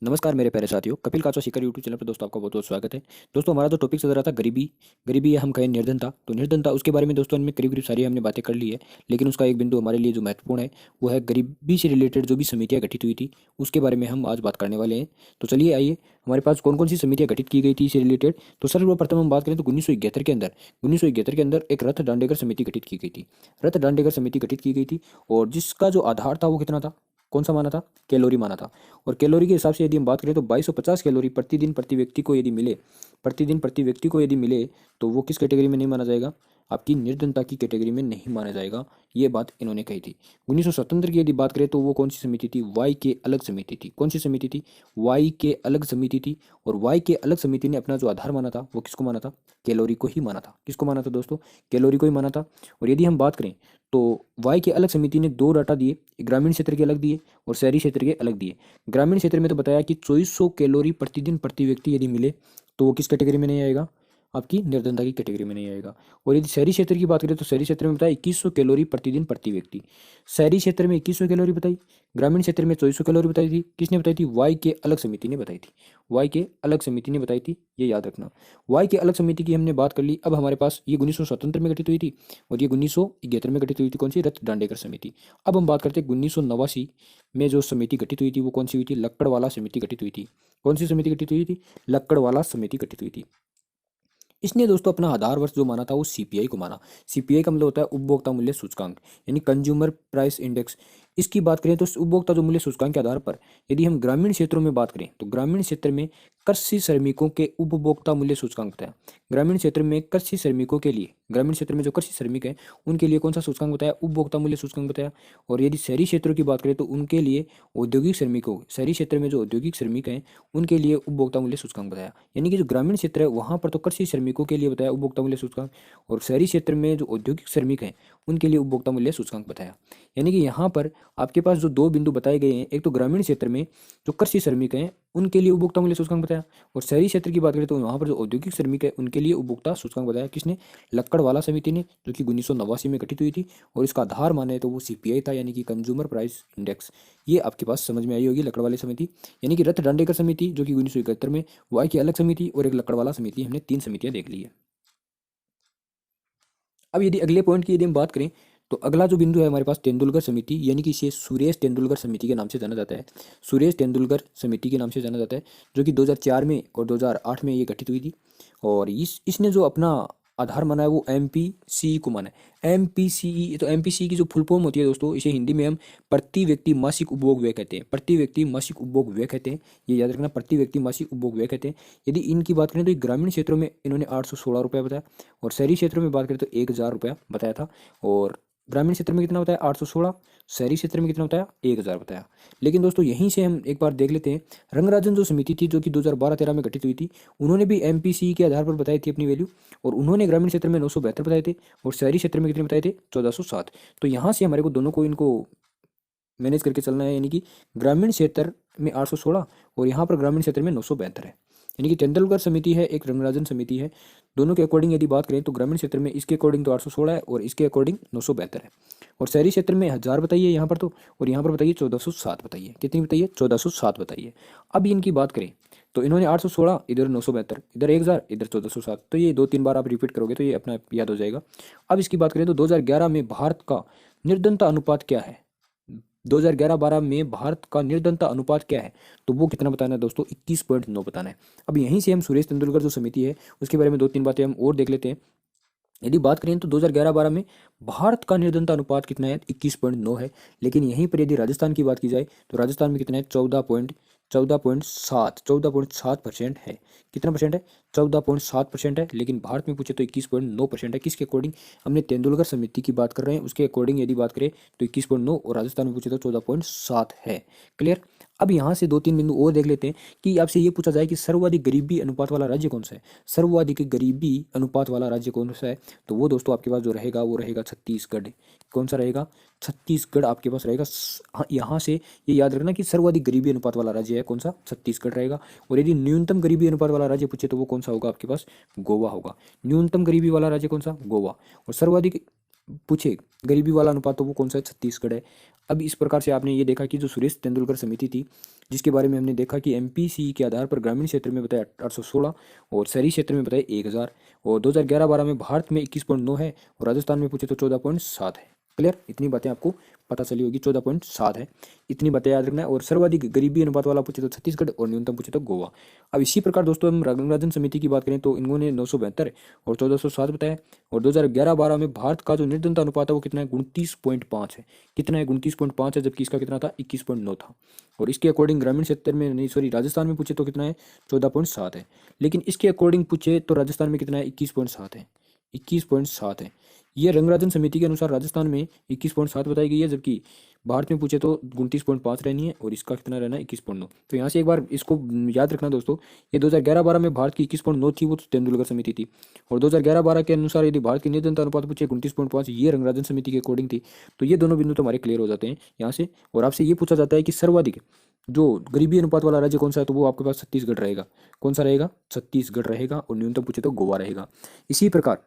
नमस्कार मेरे प्यारे साथियों, कपिल काचवा शिखर यूट्यूब चैनल पर दोस्तों आपका बहुत बहुत स्वागत है। दोस्तों हमारा जो टॉपिक चल रहा था गरीबी, गरीबी या हम कहें निर्धनता, तो निर्धनता उसके बारे में दोस्तों हमने करीब करीब सारी हमने बातें कर ली है। लेकिन उसका एक बिंदु हमारे लिए जो महत्वपूर्ण है वो है गरीबी से रिलेटेड जो भी समितियाँ गठित हुई थी उसके बारे में हम आज बात करने वाले हैं। तो चलिए आइए, हमारे पास कौन कौन सी समितियाँ गठित की गई थी इससे रिलेटेड। तो सर्वप्रथम हम बात करें तो 1971 के अंदर 1971 के अंदर एक रथ दांडेकर समिति गठित की गई थी। रथ दांडेकर समिति गठित की गई थी और जिसका जो आधार था वो कितना था, कौन सा माना था, कैलोरी माना था। और कैलोरी के हिसाब से यदि हम बात करें तो 2250 कैलोरी प्रतिदिन प्रति व्यक्ति को यदि मिले, प्रतिदिन प्रति व्यक्ति को यदि मिले तो वो किस कैटेगरी में नहीं माना जाएगा, आपकी निर्धनता की कैटेगरी में नहीं माना जाएगा। ये बात इन्होंने कही थी। 1977 की यदि बात करें तो वो कौन सी समिति थी, वाई के अलग समिति थी। कौन सी समिति थी, वाई के अलग समिति थी। और वाई के अलग समिति ने अपना जो आधार माना था वो किसको माना था, कैलोरी को ही माना था। किसको माना था दोस्तों, कैलोरी को ही माना था। और यदि हम बात करें तो वाई के अलग समिति ने दो डाटा दिए, ग्रामीण क्षेत्र के अलग दिए और शहरी क्षेत्र के अलग दिए। ग्रामीण क्षेत्र में तो बताया कि 2400 कैलोरी प्रतिदिन प्रति व्यक्ति यदि मिले तो वो किस कैटेगरी में नहीं आएगा, आपकी निर्धनता की कैटेगरी में नहीं आएगा। और यदि शहरी क्षेत्र की बात करें तो शहरी क्षेत्र में बताया 2100 कैलोरी प्रतिदिन प्रति व्यक्ति। शहरी क्षेत्र में 2100 कैलोरी बताई, ग्रामीण क्षेत्र में 2400 कैलोरी बताई थी। किसने बताई थी, वाई के अलग समिति ने बताई थी। वाई के अलग समिति ने बताई थी, ये याद रखना। वाई के अलग समिति की हमने बात कर ली। अब हमारे पास ये 1977 में गठित हुई थी और ये 1971 में गठित हुई थी। कौन सी, रथ दांडेकर समिति। अब हम बात करते हैं 1989 में जो समिति गठित हुई थी वो कौन सी हुई थी, लक्कड़वाला समिति गठित हुई थी। कौन सी समिति गठित हुई थी, लक्कड़वाला समिति गठित हुई थी। इसने दोस्तों अपना आधार वर्ष जो माना था वो सीपीआई को माना। सीपीआई का मतलब होता है उपभोक्ता मूल्य सूचकांक, यानी कंज्यूमर प्राइस इंडेक्स। इसकी बात करें तो उपभोक्ता जो मूल्य सूचकांक के आधार पर यदि हम ग्रामीण क्षेत्रों में बात करें तो ग्रामीण क्षेत्र में कृषि श्रमिकों के उपभोक्ता मूल्य सूचकांक बताया। ग्रामीण क्षेत्र में कृषि श्रमिकों के लिए, ग्रामीण क्षेत्र में जो कृषि श्रमिक हैं उनके लिए कौन सा सूचकांक बताया, उपभोक्ता मूल्य सूचकांक बताया। और यदि शहरी क्षेत्रों की बात करें तो उनके लिए औद्योगिक श्रमिकों, शहरी क्षेत्र में जो औद्योगिक श्रमिक हैं उनके लिए उपभोक्ता मूल्य सूचकांक बताया। यानी कि जो ग्रामीण क्षेत्र है वहाँ पर तो कृषि श्रमिकों के लिए बताया उपभोक्ता मूल्य सूचकांक, और शहरी क्षेत्र में जो औद्योगिक श्रमिक हैं उनके लिए उपभोक्ता मूल्य सूचकांक बताया। यानी कि यहाँ पर आपके पास जो दो बिंदु बताए गए हैं, एक तो ग्रामीण क्षेत्र में जो कृषि श्रमिक हैं उनके लिए उपभोक्ता मूल्य सूचकांक बताया, और शहरी क्षेत्र की बात करें तो वहाँ पर जो औद्योगिक श्रमिक है उनके लिए उपभोक्ता सूचकांक बताया। किसने, लक्कड़वाला समिति ने, जो कि 1989 में गठित हुई थी। और इसका आधार माने तो वो सीपीआई था, यानी कि कंज्यूमर प्राइस इंडेक्स। ये आपके पास समझ में आई होगी, लकड़वाली समिति। यानी कि रथ दांडेकर समिति जो कि 1971 में, वाई की अलग समिति और एक लकड़वाला समिति, हमने तीन समितियां देख ली है। अब यदि अगले पॉइंट की यदि हम बात करें तो अगला जो बिंदु है हमारे पास तेंदुलकर समिति, यानी कि इसे सुरेश तेंदुलकर समिति के नाम से जाना जाता है। सुरेश तेंदुलकर समिति के नाम से जाना जाता है, जो कि 2004 में और 2008 में ये गठित हुई थी। और इसने जो अपना आधार माना है वो एमपीसी को माना है। एमपीसीई, तो एमपीसी की जो फुल फॉर्म होती है दोस्तों, इसे हिंदी में हम प्रति व्यक्ति मासिक उपभोग व्यय कहते हैं। प्रति व्यक्ति मासिक उपभोग व्यय कहते हैं, ये याद रखना, प्रति व्यक्ति मासिक उपभोग व्यय कहते हैं। यदि इनकी बात करें तो ग्रामीण क्षेत्रों में इन्होंने 816 रुपया बताया, और शहरी क्षेत्रों में बात करें तो 1000 रुपया बताया था। और ग्रामीण क्षेत्र में कितना बताया, 816, शहरी क्षेत्र में कितना बताया, 1000 बताया। लेकिन दोस्तों यहीं से हम एक बार देख लेते हैं, रंगराजन जो समिति थी जो कि 2012-13 में गठित हुई थी, उन्होंने भी एमपीसी के आधार पर बताई थी अपनी वैल्यू, और उन्होंने ग्रामीण क्षेत्र में 972 बताए थे और शहरी क्षेत्र में कितने बताए थे, 1407। तो यहाँ से हमारे को दोनों को इनको मैनेज करके चलना है, यानी कि ग्रामीण क्षेत्र में 816 और यहाँ पर ग्रामीण क्षेत्र में 972 है। यानी कि तेंदुलकर समिति है, एक रंगराजन समिति है। दोनों के अकॉर्डिंग यदि बात करें तो ग्रामीण क्षेत्र में इसके अकॉर्डिंग तो 816 है और इसके अकॉर्डिंग 972 है। और शहरी क्षेत्र में 1000 बताइए यहाँ पर तो, और यहाँ पर बताइए 1407 बताइए। कितनी बताइए, 1407 बताइए। अब इनकी बात करें तो इन्होंने 816, इधर 972, इधर 1000, इधर 1407। तो ये 2-3 बार आप रिपीट करोगे तो ये अपना याद हो जाएगा। अब इसकी बात करें तो 2011 में भारत का निर्धनता अनुपात क्या है, 2011-12 में भारत का निर्धनता अनुपात क्या है, तो वो कितना बताना है दोस्तों, 21.9 बताना है। अब यहीं से हम सुरेश तेंदुलकर जो समिति है उसके बारे में 2-3 बातें हम और देख लेते हैं। यदि बात करें तो 2011-12 में भारत का निर्धनता अनुपात कितना है, 21.9 है। लेकिन यहीं पर यदि राजस्थान की बात की जाए तो राजस्थान में कितना है, 14.7% है। कितना परसेंट है, 14.7% है। लेकिन भारत में पूछे तो 21.9% है। किसके अकॉर्डिंग, हमने तेंदुलकर समिति की बात कर रहे हैं, उसके अकॉर्डिंग यदि बात करें तो 21.9, और राजस्थान में पूछे तो 14.7 है। क्लियर। अब यहाँ से 2-3 बिंदु और देख लेते हैं कि आपसे ये पूछा जाए कि सर्वाधिक गरीबी अनुपात वाला राज्य कौन सा है। सर्वाधिक गरीबी अनुपात वाला राज्य कौन सा है, तो वो दोस्तों आपके पास जो रहेगा वो रहेगा छत्तीसगढ़। कौन सा रहेगा, छत्तीसगढ़ आपके पास रहेगा। हाँ, यहाँ से ये याद रखना कि सर्वाधिक गरीबी अनुपात वाला राज्य है कौन सा, छत्तीसगढ़ रहेगा। और यदि न्यूनतम गरीबी अनुपात वाला राज्य पूछे तो वो कौन सा होगा आपके पास, गोवा होगा। न्यूनतम गरीबी वाला राज्य कौन सा, गोवा। और सर्वाधिक पूछे गरीबी वाला अनुपात तो वो कौन सा है, छत्तीसगढ़ है। अब इस प्रकार से आपने ये देखा कि जो सुरेश तेंदुलकर समिति थी, जिसके बारे में हमने देखा कि एमपीसी के आधार पर ग्रामीण क्षेत्र में बताया 816 और शहरी क्षेत्र में बताया 1000, और 2011-12 में भारत में 21.9 है और राजस्थान में पूछे तो 14.7 है। क्लियर, इतनी बातें आपको पता चली होगी, 14.7 है, इतनी बातें याद रखना है। और सर्वाधिक गरीबी अनुपात वाला पूछे तो छत्तीसगढ़ और न्यूनतम पूछे तो गोवा। अब इसी प्रकार दोस्तों हम रंगराजन समिति की बात करें तो इन्होंने 972 और 1407 बताया, और 2011-12 में भारत का जो निर्धनता अनुपात है वो कितना है, 29.5 है। कितना है, 29.5 है, जबकि इसका कितना था, 21.9 था। और इसके अकॉर्डिंग ग्रामीण क्षेत्र में नहीं सॉरी राजस्थान में पूछे तो कितना है, 14.7 है। लेकिन इसके अकॉर्डिंग पूछे तो राजस्थान में कितना है, 21.7 है, 21.7 है। ये रंगराजन समिति के अनुसार राजस्थान में 21.7 बताई गई है, जबकि भारत में पूछे तो 29.5 रहनी है और इसका कितना रहना है, 21.9। तो यहाँ से एक बार इसको याद रखना दोस्तों, ये 2011-12 में भारत की 21.9 थी, वो तो तेंदुलकर समिति थी। और 2011-12 के अनुसार यदि भारत की निर्धनता अनुपात पूछे 29.5, ये रंगराजन समिति के अकॉर्डिंग थी। तो ये दोनों बिंदु तो हमारे क्लियर हो जाते हैं यहाँ से। और आपसे ये पूछा जाता है कि सर्वाधिक जो गरीबी अनुपात वाला राज्य कौन सा है, तो वो आपके पास छत्तीसगढ़ रहेगा। कौन सा रहेगा, छत्तीसगढ़ रहेगा। और न्यूनतम पूछे तो गोवा रहेगा। इसी प्रकार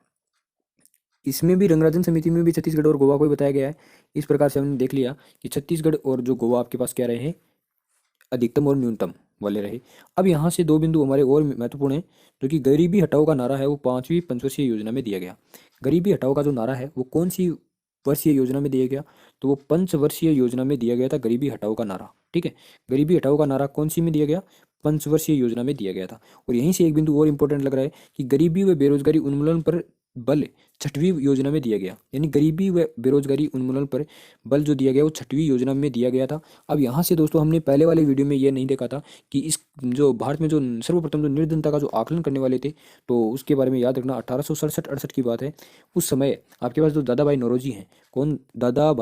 इसमें भी रंगराजन समिति में भी छत्तीसगढ़ और गोवा को ही बताया गया है। इस प्रकार से हमने देख लिया कि छत्तीसगढ़ और जो गोवा आपके पास क्या रहे हैं, अधिकतम और न्यूनतम वाले रहे। अब यहाँ से दो बिंदु हमारे और महत्वपूर्ण हैं, जो कि गरीबी हटाओ का नारा है वो 5वीं पंचवर्षीय योजना में दिया गया। गरीबी हटाओ का जो नारा है वो कौन सी वर्षीय योजना में दिया गया, तो वो पंचवर्षीय योजना में दिया गया था, गरीबी हटाओ का नारा। ठीक है, गरीबी हटाओ का नारा कौन सी में दिया गया, पंचवर्षीय योजना में दिया गया था। और यहीं से एक बिंदु और इंपॉर्टेंट लग रहा है कि गरीबी व बेरोजगारी उन्मूलन पर बल 6वीं योजना में दिया गया। यानी गरीबी व बेरोजगारी उन्मूलन पर बल जो दिया गया वो 6वीं योजना में दिया गया था। अब यहाँ से दोस्तों हमने पहले वाले वीडियो में ये नहीं देखा था कि इस जो भारत में जो सर्वप्रथम जो निर्धनता का जो आकलन करने वाले थे, तो उसके बारे में याद रखना 1867-68 की बात है। उस समय आपके पास जो दादा भाई नौरोजी हैं, कौन, दादा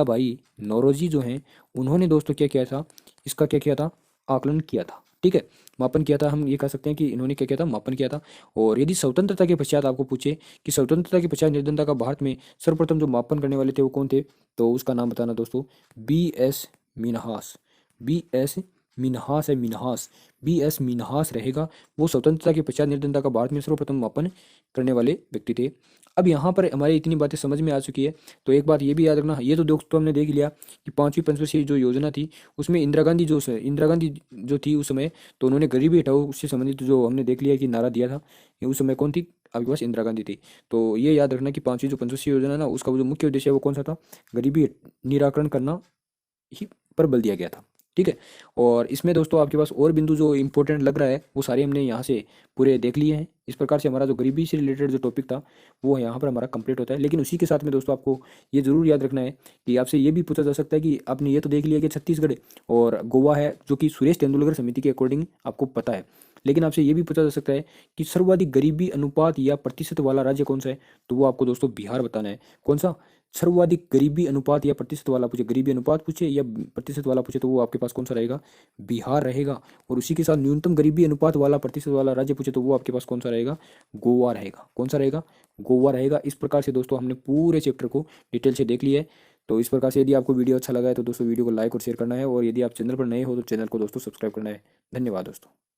भाई नौरोजी जो हैं, उन्होंने दोस्तों क्या किया था, इसका क्या किया था, आकलन किया था। ठीक है, मापन किया था। हम ये कह सकते हैं कि इन्होंने क्या किया था, मापन किया था। और यदि स्वतंत्रता के पश्चात आपको पूछे कि स्वतंत्रता के पश्चात निर्धनता का भारत में सर्वप्रथम जो मापन करने वाले थे वो कौन थे, तो उसका नाम बताना दोस्तों, BS मिन्हास। BS मिन्हास है, मिन्हास, BS मिन्हास रहेगा। वो स्वतंत्रता के पश्चात निर्धनता का भारत में सर्वप्रथम मापन करने वाले व्यक्ति थे। अब यहाँ पर हमारी इतनी बातें समझ में आ चुकी है, तो एक बात ये भी याद रखना, ये तो दोस्तों हमने देख लिया कि 5वीं पंचवर्षीय जो योजना थी उसमें इंदिरा गांधी जो थी उस समय, तो उन्होंने गरीबी हटाओ उससे संबंधित जो हमने देख लिया कि नारा दिया था, ये उस समय कौन थी, आपके पास इंदिरा गांधी थी। तो ये याद रखना कि 5वीं जो पंचवर्षीय योजना है ना, उसका जो मुख्य उद्देश्य है वो कौन सा था, गरीबी निराकरण करना ही पर बल दिया गया था। ठीक है, और इसमें दोस्तों आपके पास और बिंदु जो इंपॉर्टेंट लग रहा है वो सारे हमने यहाँ से पूरे देख लिए हैं। इस प्रकार से हमारा जो गरीबी से रिलेटेड जो टॉपिक था वो यहाँ पर हमारा कंप्लीट होता है। लेकिन उसी के साथ में दोस्तों आपको ये जरूर याद रखना है कि आपसे ये भी पूछा जा सकता है कि आपने ये तो देख लिया कि छत्तीसगढ़ और गोवा है, जो कि सुरेश तेंदुलकर समिति के अकॉर्डिंग आपको पता है। लेकिन आपसे ये भी पूछा जा सकता है कि सर्वाधिक गरीबी अनुपात या प्रतिशत वाला राज्य कौन सा है, तो वो आपको दोस्तों बिहार बताना है। कौन सा, सर्वाधिक गरीबी अनुपात या प्रतिशत वाला पूछे, गरीबी अनुपात पूछे या प्रतिशत वाला पूछे, तो वो आपके पास कौन सा रहेगा, बिहार रहेगा। और उसी के साथ न्यूनतम गरीबी अनुपात वाला प्रतिशत वाला राज्य पूछे तो वो आपके पास कौन सा रहेगा, गोवा रहेगा। कौन सा रहेगा, गोवा रहेगा। इस प्रकार से दोस्तों हमने पूरे चैप्टर को डिटेल से देख लिया है। तो इस प्रकार से यदि आपको वीडियो अच्छा लगा है तो दोस्तों वीडियो को लाइक और शेयर करना है, और यदि आप चैनल पर नए हो तो चैनल को दोस्तों सब्सक्राइब करना है। धन्यवाद दोस्तों।